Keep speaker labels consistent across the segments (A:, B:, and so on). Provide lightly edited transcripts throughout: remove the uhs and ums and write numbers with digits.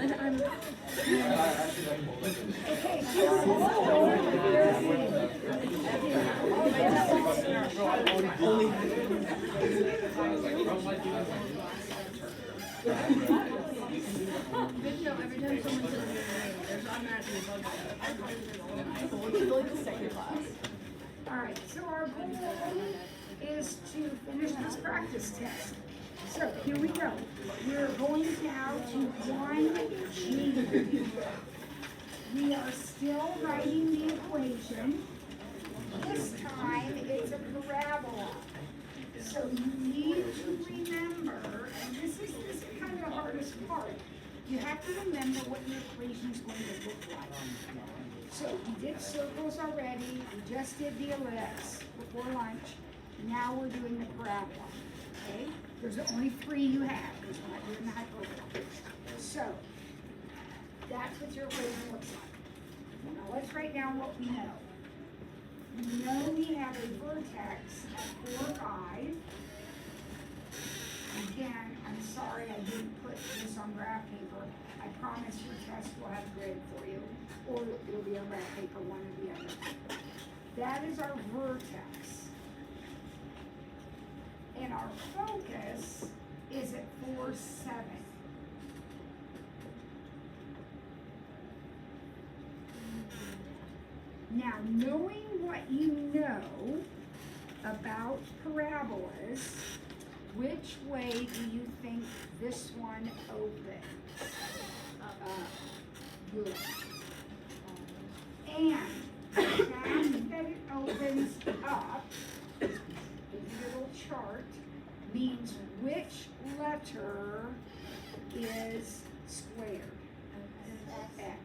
A: Every time someone says your name, there's automatically a bug out. Like the second class.
B: Alright, so our goal is to finish this practice test. So here we go. We're going now to 1G. We are still writing the equation. This time it's a parabola. So you need to remember, and this is kind of the hardest part. You have to remember what your equation is going to look like. So we did circles already, we just did the ellipse before lunch. Now we're doing the parabola, okay? There's only 3 you have, because we're not doing the hyperbola. So, that's what your equation looks like. Now let's write down what we know. We know we have a vertex at 4, 5. Again, I'm sorry I didn't put this on graph paper. I promise your test will have a grade for you, or it'll be on graph paper, one or the other. That is our vertex. And our focus is at 4, 7. Now, knowing what you know about parabolas, which way do you think this one opens? Good. And the fact that it opens up, the little chart, means which letter is squared? X.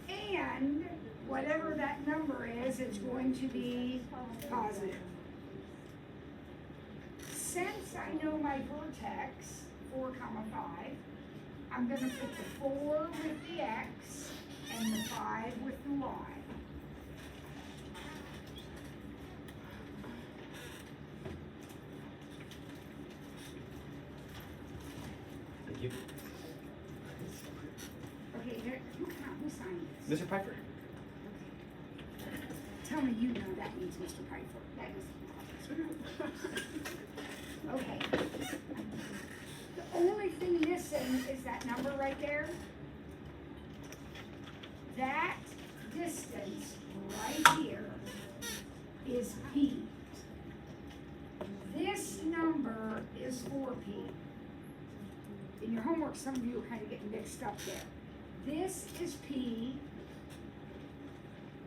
B: And whatever that number is, it's going to be positive. Since I know my vertex, 4, 5, I'm going to put the 4 with the X and the 5 with the Y.
C: Thank you.
B: Okay, who signed this?
C: Mr. Piper.
B: Tell me you know that means Mr. Piper. That is okay. The only thing missing is that number right there. That distance right here is P. This number is 4P. In your homework, some of you are kind of getting mixed up there. This is P.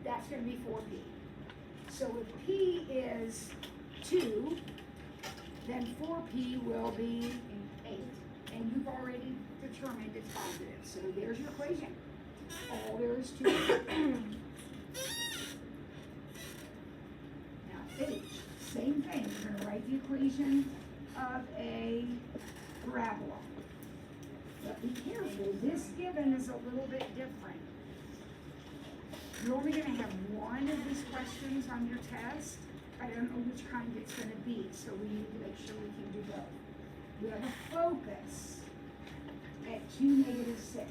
B: That's going to be 4P. So if P is 2, then 4P will be 8. And you've already determined it's positive. So there's your equation. All there is to it. Now H, same thing. We're going to write the equation of a parabola. But be careful, this given is a little bit different. You're only going to have one of these questions on your test. I don't know which kind it's going to be, so we need to make sure we can do both. We have a focus at 2, -6.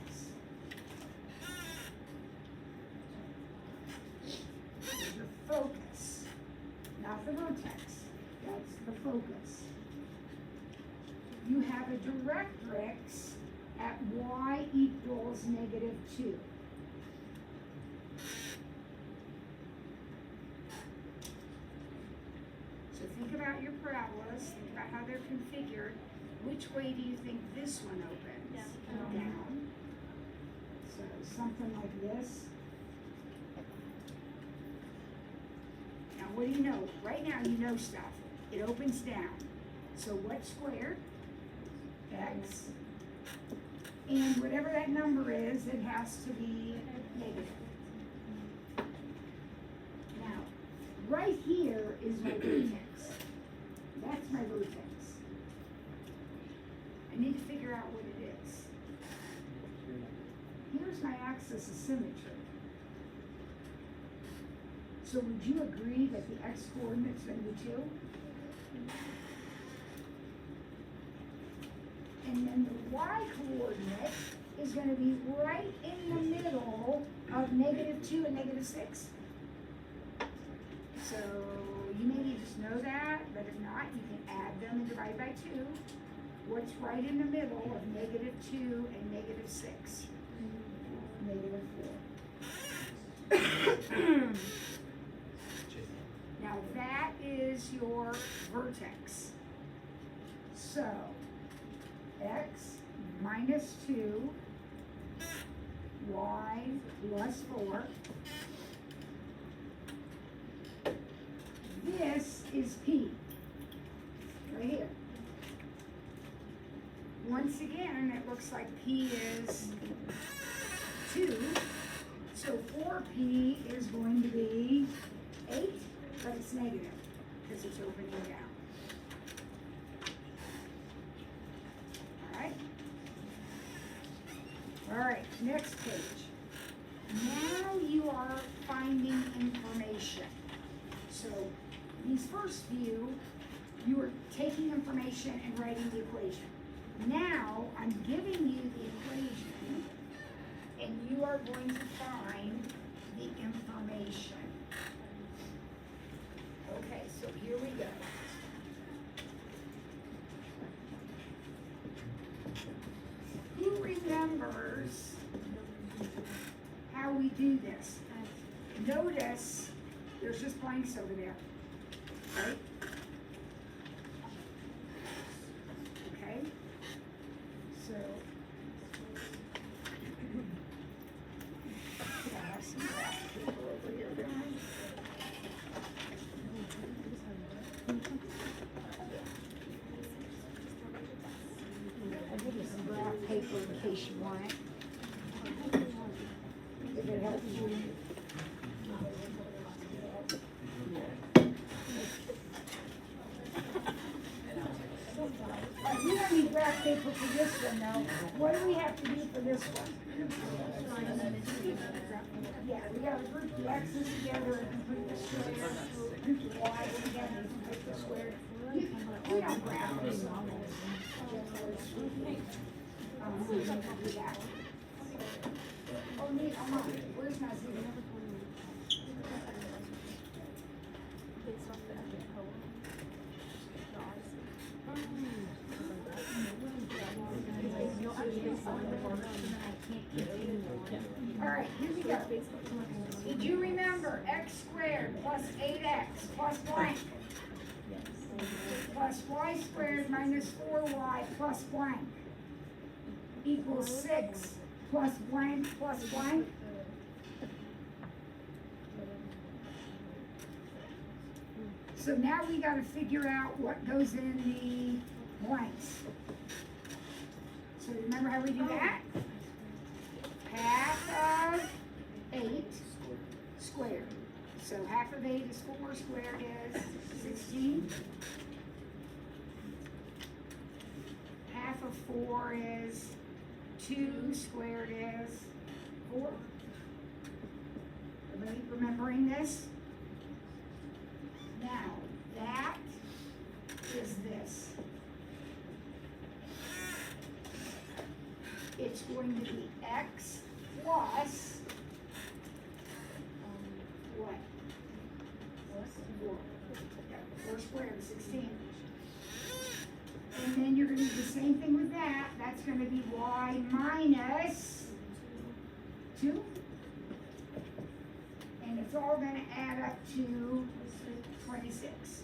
B: There's your focus, not the vertex. That's the focus. You have a directrix at y equals -2. So think about your parabolas, think about how they're configured. Which way do you think this one opens? Down. So something like this. Now what do you know? Right now you know stuff. It opens down. So what's squared? X. And whatever that number is, it has to be negative. Now, right here is my vertex. That's my vertex. I need to figure out what it is. Here's my axis of symmetry. So would you agree that the x coordinate's going to be 2? And then the y coordinate is gonna be right in the middle of -2 and -6. So you maybe just know that, but if not, you can add them and divide by 2. What's right in the middle of -2 and -6? -4. Now that is your vertex. So, x minus 2, y plus 4. This is P, right here. Once again, it looks like P is 2, so 4P is going to be 8, but it's negative, because it's opening down. Alright, next page. Now you are finding information. So, these first few, you are taking information and writing the equation. Now, I'm giving you the equation, and you are going to find the information. Okay, so here we go. Who remembers how we do this? Notice there's just blanks over there, right? Okay, so I have some graph paper over here, don't I? I'll give you some graph paper in case you want it. If it helps you. We don't need graph paper for this one though. What do we have to do for this one? Yeah, we gotta group the x's together and put the square, group the y's together and put the square. We don't graph this on this. We don't do that. Oh, neat, I'm on. Where's my zero? All right, here we go. Did you remember x squared plus 8x plus blank plus y squared minus 4y plus blank equals 6 plus blank plus blank? So now we got to figure out what goes in the blanks. So remember how we do that? Half of 8 squared. So half of 8 is 4 squared is 16. Half of 4 is 2 squared is 4. Everybody remembering this? Now, that is this. It's going to be x plus what? 4. 4 squared is 16. And then you're going to do the same thing with that. That's going to be y minus 2. And it's all going to add up to 26.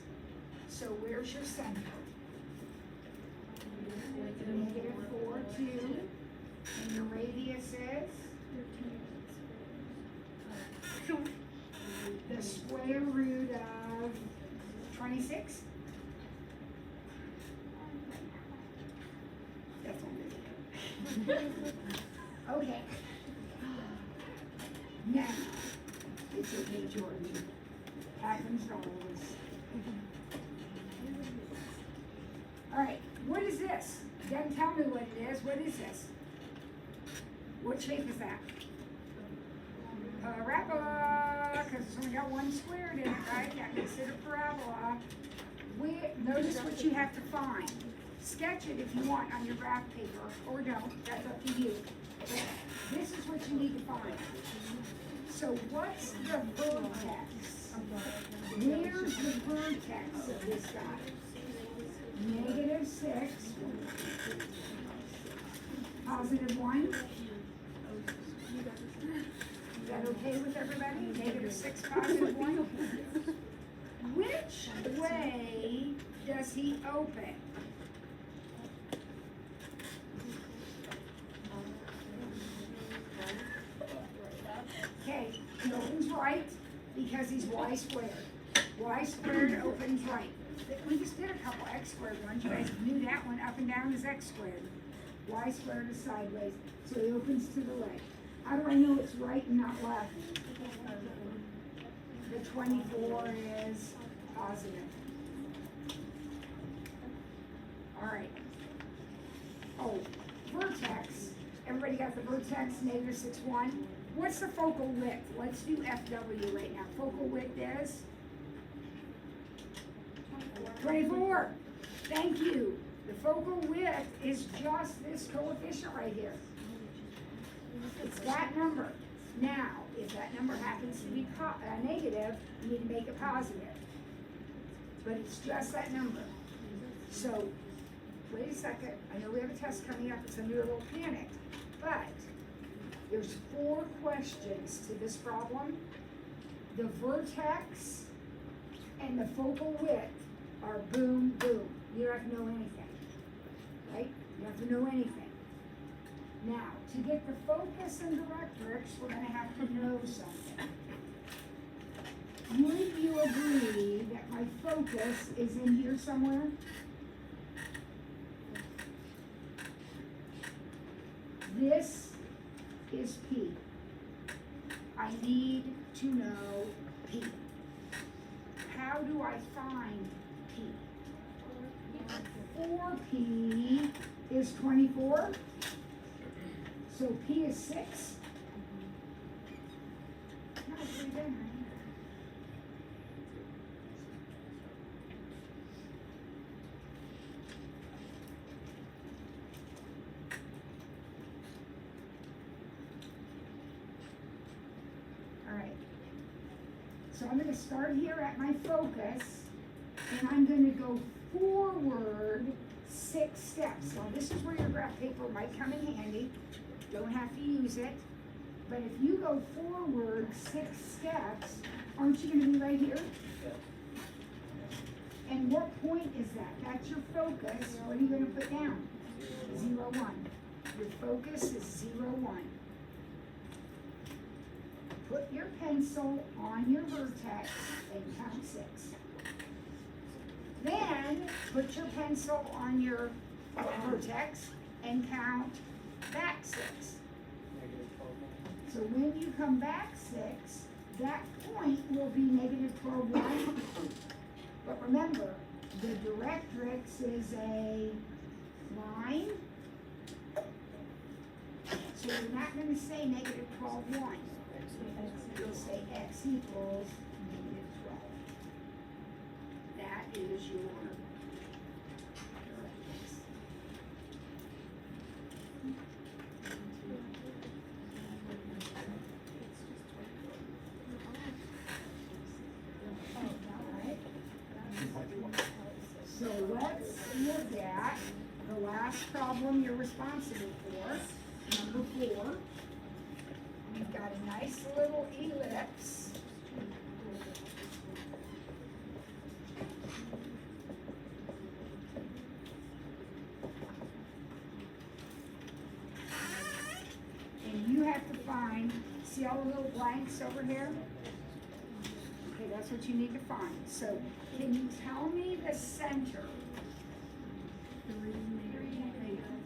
B: So where's your center? Negative 4, 2. And your radius is? The square root of 26? That's all. Okay. Now, it's okay, George. Happens always. All right, what is this? Doesn't tell me what it is. What is this? What shape is that? Parabola, because it's only got one squared in it, right? That makes it a parabola. Notice what you have to find. sketch it if you want on your graph paper, or don't, that's up to you. But this is what you need to find. So what's the vertex? Where's the vertex of this guy? -6, +1. Is that okay with everybody? -6, +1. Which way does he open? Okay, he opens right because he's y squared. Y squared opens right. We just did a couple x squared ones. You guys knew that one. Up and down is x squared. Y squared is sideways. So he opens to the left. How do I know it's right and not left? The 24 is positive. All right. Oh, vertex. Everybody got the vertex, -6, 1. What's the focal width? Let's do FW right now. Focal width is 24. Thank you. The focal width is just this coefficient right here. It's that number. Now, if that number happens to be negative, you need to make it positive. But it's just that number. So, wait a second. I know we have a test coming up, so you're a little panicked. But there's 4 questions to this problem. The vertex and the focal width are boom, boom. You don't have to know anything, right? You don't have to know anything. Now, to get the focus and directrix, we're going to have to know something. Would you agree that my focus is in here somewhere? This is P. I need to know P. How do I find P? 4P is 24. So P is 6. No, it's right there, right? All right. So I'm going to start here at my focus, and I'm going to go forward 6 steps. Now this is where your graph paper might come in handy. Don't have to use it. But if you go forward 6 steps, aren't you going to be right here? And what point is that? That's your focus. What are you going to put down? 0, 1. Your focus is 0, 1. Put your pencil on your vertex and count 6. Then put your pencil on your vertex and count back 6. So when you come back 6, that point will be -12, 1. But remember, the directrix is a line. So you're not going to say -12, 1. You'll say x equals -12. That is your directrix. So let's look at the last problem you're responsible for, number 4. We've got a nice little ellipse. And you have to find, see all the little blanks over here? Okay, that's what you need to find. So, can you tell me the center?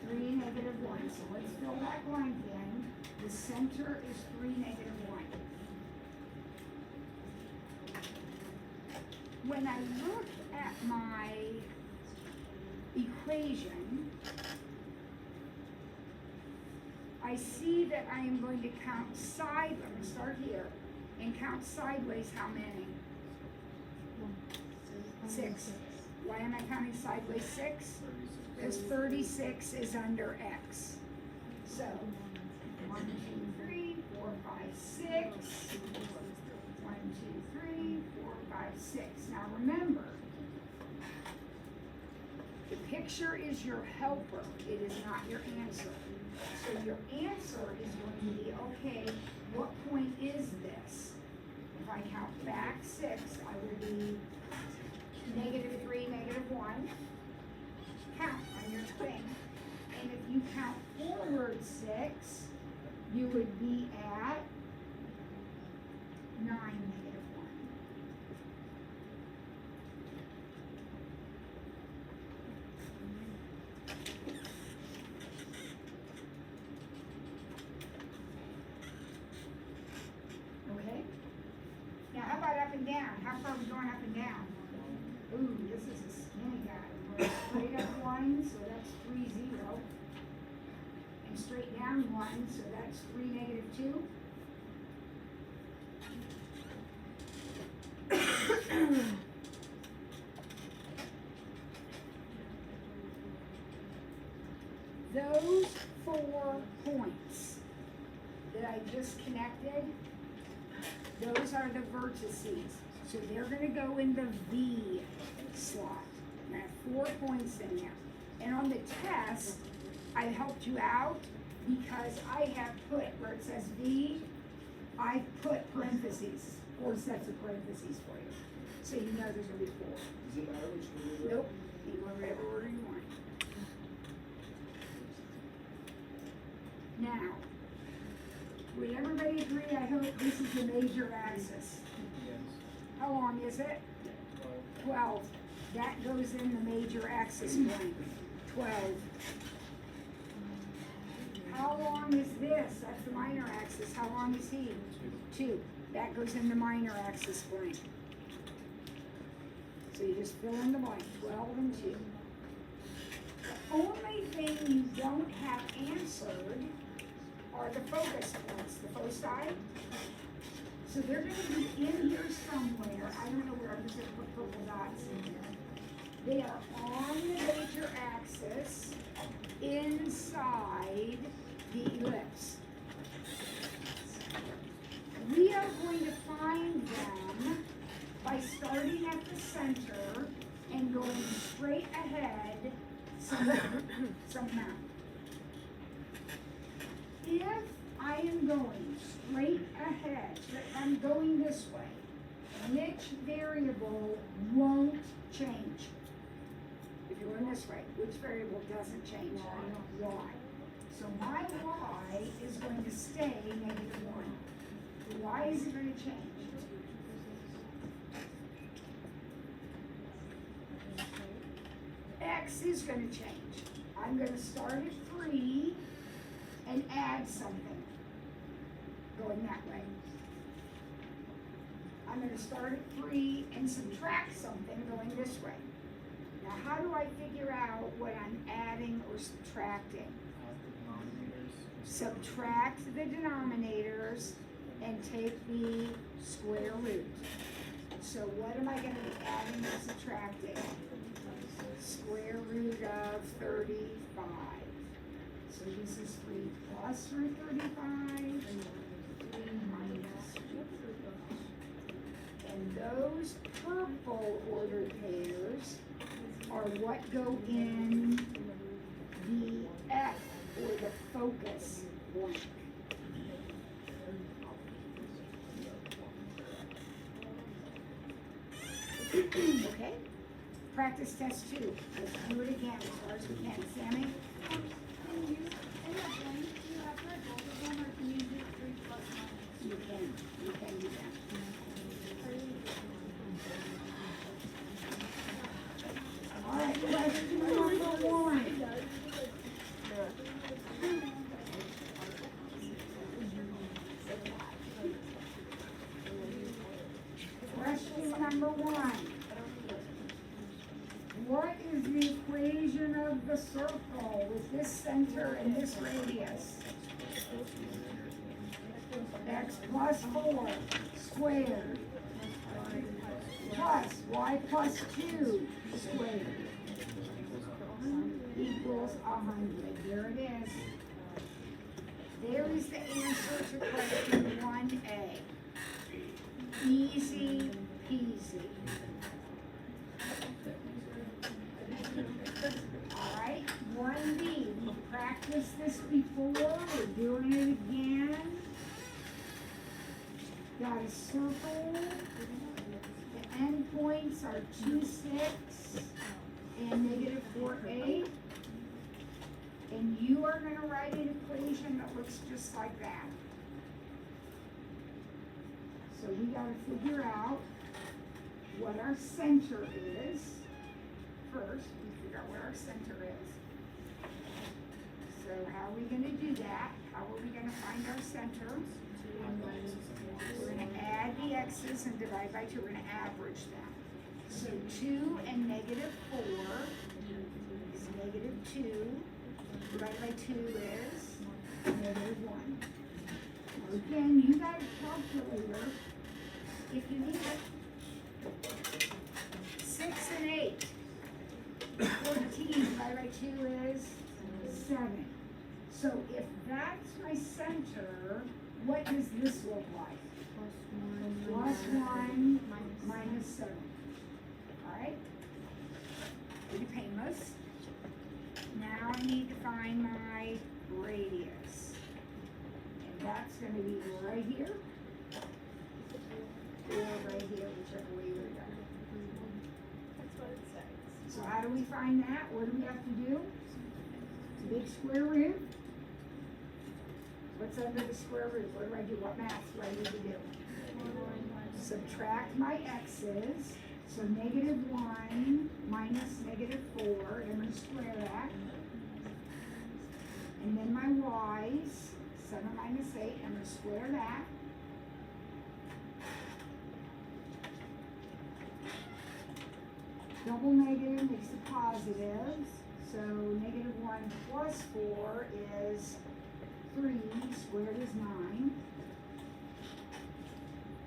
B: 3, -1. So let's fill that blank in. The center is 3, -1. When I look at my equation, I see that I am going to count sideways. I'm going to start here and count sideways how many? 6. Why am I counting sideways 6? because 36 is under x. So 1, 2, 3, 4, 5, 6. 1, 2, 3, 4, 5, 6. Now remember, the picture is your helper. It is not your answer. So your answer is going to be, okay, what point is this? If I count back 6, I will be -3, -1. Count on your thing. And if you count forward 6, you would be at 9, -1. Okay? Now how about up and down? How far are we going up and down? Ooh, this is a skinny guy. We're straight up 1, so that's 3, 0. And straight down 1, so that's 3, -2. Those 4 points that I just connected, those are the vertices. So they're going to go in the V slot. And I have 4 points in there. And on the test, I helped you out because I have put, where it says V, I put parentheses, 4 sets of parentheses for you. So you know there's going to be 4.
D: Does it matter which one you
B: Nope, you want whatever order you want. Now, would everybody agree, I hope this is the major axis?
D: Yes.
B: How long is it? 12. That goes in the major axis point. 12. How long is this? That's the minor axis. How long is he? 2. That goes in the minor axis point. So you just fill in the blank. 12 and 2. The only thing you don't have answered are the focus points, the foci. So they're going to be in here somewhere. I don't know where I'm just going to put purple dots in here. They are on the major axis inside the ellipse. We are going to find them by starting at the center and going straight ahead somehow. If I am going straight ahead, I'm going this way, which variable won't change? If you're going this way, which variable doesn't change? Y. So my y is going to stay -1. Why is it going to change? X is going to change. I'm going to start at 3 and add something going that way. I'm going to start at 3 and subtract something going this way. Now, how do I figure out what I'm adding or subtracting? Subtract the denominators and take the square root. So what am I going to be adding or subtracting? Square root of 35. So this is 3 plus root 35, 3 minus root 35. And those purple ordered pairs are what go in the F, or the focus blank. Okay? Practice test 2. Let's do it again as far as we can. Sammy? You can do that. All right, question number 1. Question number 1. What is the equation of the circle with this center and this radius? X plus 4 squared plus y plus 2 squared equals 100. There it is. There is the answer to question 1A. Easy peasy. Alright, 1B. We practiced this before. We're doing it again. Got a circle. The endpoints are 2, 6 and negative 4, 8. And you are going to write an equation that looks just like that. So we got to figure out what our center is. First, we figure out what our center is. So how are we going to do that? How are we going to find our center? We're going to add the x's and divide by 2. We're going to average them. So 2 and negative 4 is negative 2. Divided by 2 is negative 1. Again, you got a calculator if you need it. 6 and 8. 14 divided by 2 is 7. So if that's my center, what does this look like? Plus 1 minus 7. Alright? Pretty painless. Now I need to find my radius. And that's going to be right here. Or right here, whichever way you're going.
A: That's what it says.
B: So how do we find that? What do we have to do? Big square root. What's under the square root? What do I do? What math do I need to do? Subtract my x's. So negative 1 minus negative 4, I'm going to square that. And then my y's, 7 minus 8, I'm going to square that. Double negative makes it positive. So negative 1 plus 4 is 3, squared is 9.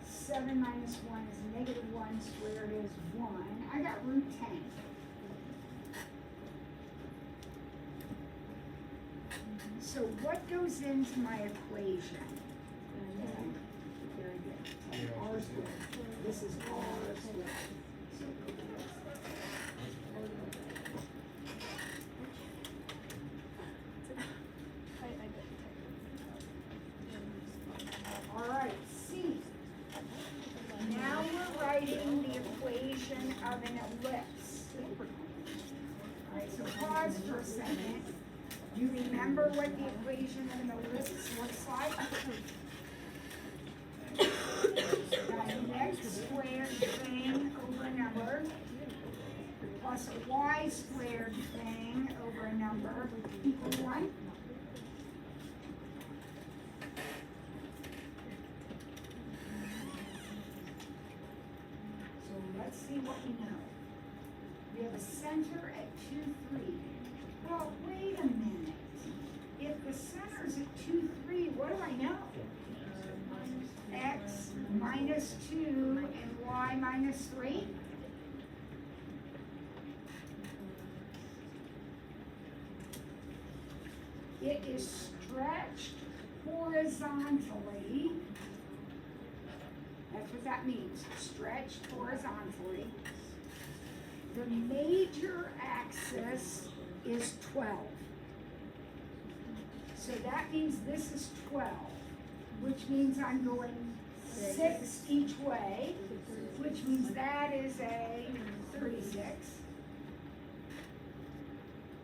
B: 7 minus 1 is negative 1, squared is 1. I got root 10. So what goes into my equation? Very good. R squared. This is R squared. So all right, C. Now we're writing the equation of an ellipse. All right, so pause for a second. Do you remember what the equation of an ellipse looks like? Got an x squared thing over a number plus a y squared thing over a number equal 1. Let's see what we know. We have a center at 2, 3. Well, wait a minute. If the center's at 2, 3, what do I know? X minus 2 and y minus 3? It is stretched horizontally. That's what that means, stretched horizontally. The major axis is 12. So that means this is 12, which means I'm going 6 each way, which means that is a 36.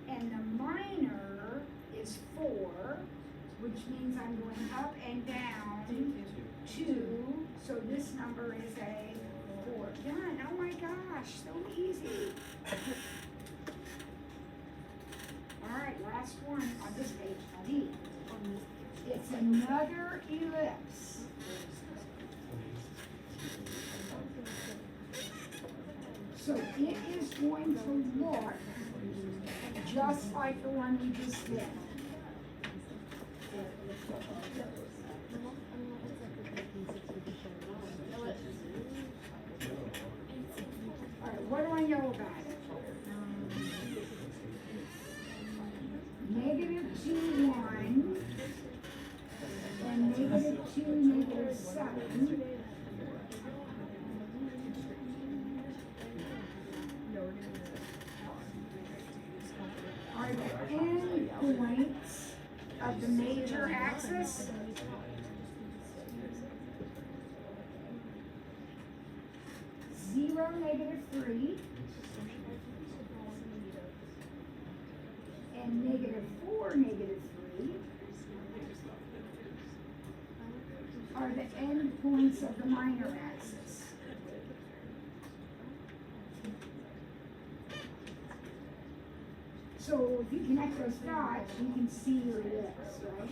B: And the minor is 4, which means I'm going up and down 2. So this number is a 4. Done. Oh my gosh, so easy. All right, last one on this page, D. It's another ellipse. So it is going to look just like the one we just did. All right, what do I know about it? 2, 1, and -2, -7. Are the endpoints of the major axis. 0, -3, and -4, -3 are the endpoints of the minor axis. So if you connect those dots, you can see your ellipse, right?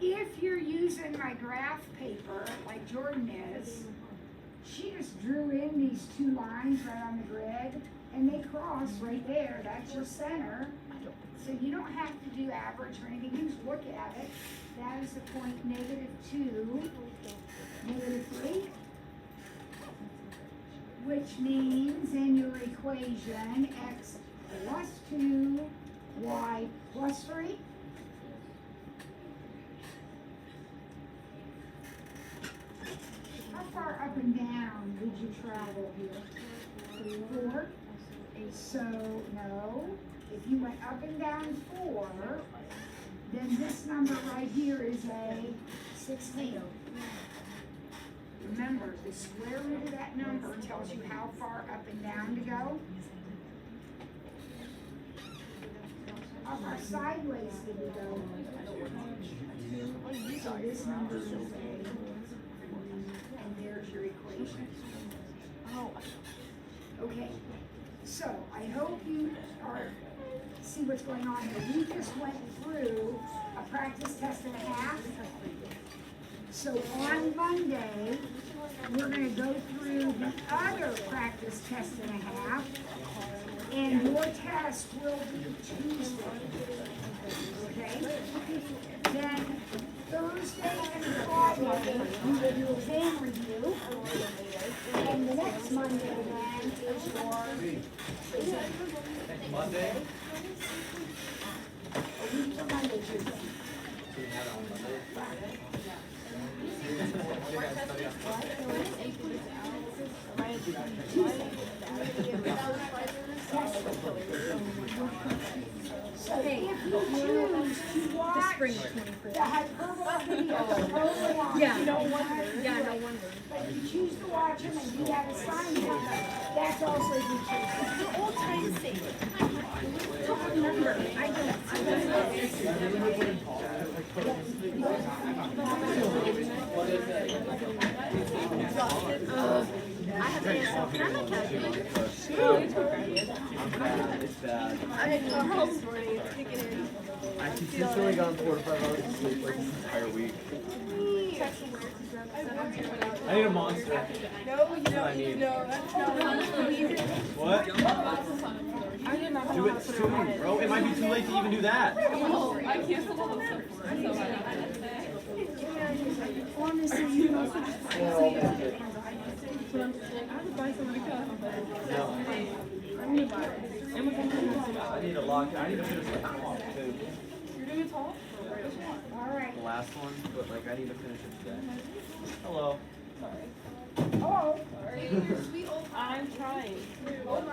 B: If you're using my graph paper, like Jordan is, she just drew in these 2 lines right on the grid, and they cross right there. That's your center. So you don't have to do average or anything. You just look at it. That is the point -2, -3. Which means in your equation, x plus 2, y plus 3. How far up and down did you travel here? 4. So, no. If you went up and down 4, then this number right here is a 16. Remember, the square root of that number tells you how far up and down to go. How far sideways did we go? So this number is a, and there's your equation. Okay, so I hope you see what's going on here. We just went through a practice test and a half. So on Monday, we're going to go through the other practice test and a half, and your test will be Tuesday. Okay? Then Thursday and Friday, we will do exam review, and the next Monday then is your
C: Monday?
B: a week from Monday, Tuesday. So if you choose to watch the hyperbola video,
A: Yeah, no wonder. Yeah, no wonder.
B: but if you choose to watch them and do that assignment, that's also good too.
A: For old time's sake, don't remember. I don't. I have to answer. Can I not calculate?
C: It's bad.
A: I didn't know how this morning. Stick it in.
C: Actually, she's only gone 4 to 5 hours of sleep like this entire week. I need a monster.
A: No, you
C: That's what I need.
A: No, that's not what I need.
C: What?
A: I didn't know how
C: Do it soon, bro. It might be too late to even do that.
A: I canceled all the stuff for it. Honestly, you know, I would buy somebody a cup.
C: No.
A: I'm gonna buy it.
C: I need a lock. I need to finish like top 2.
A: You're doing a tall?
B: All right.
C: The last one, but like I need to finish it today. Hello.
B: Oh,
A: I'm trying.
B: what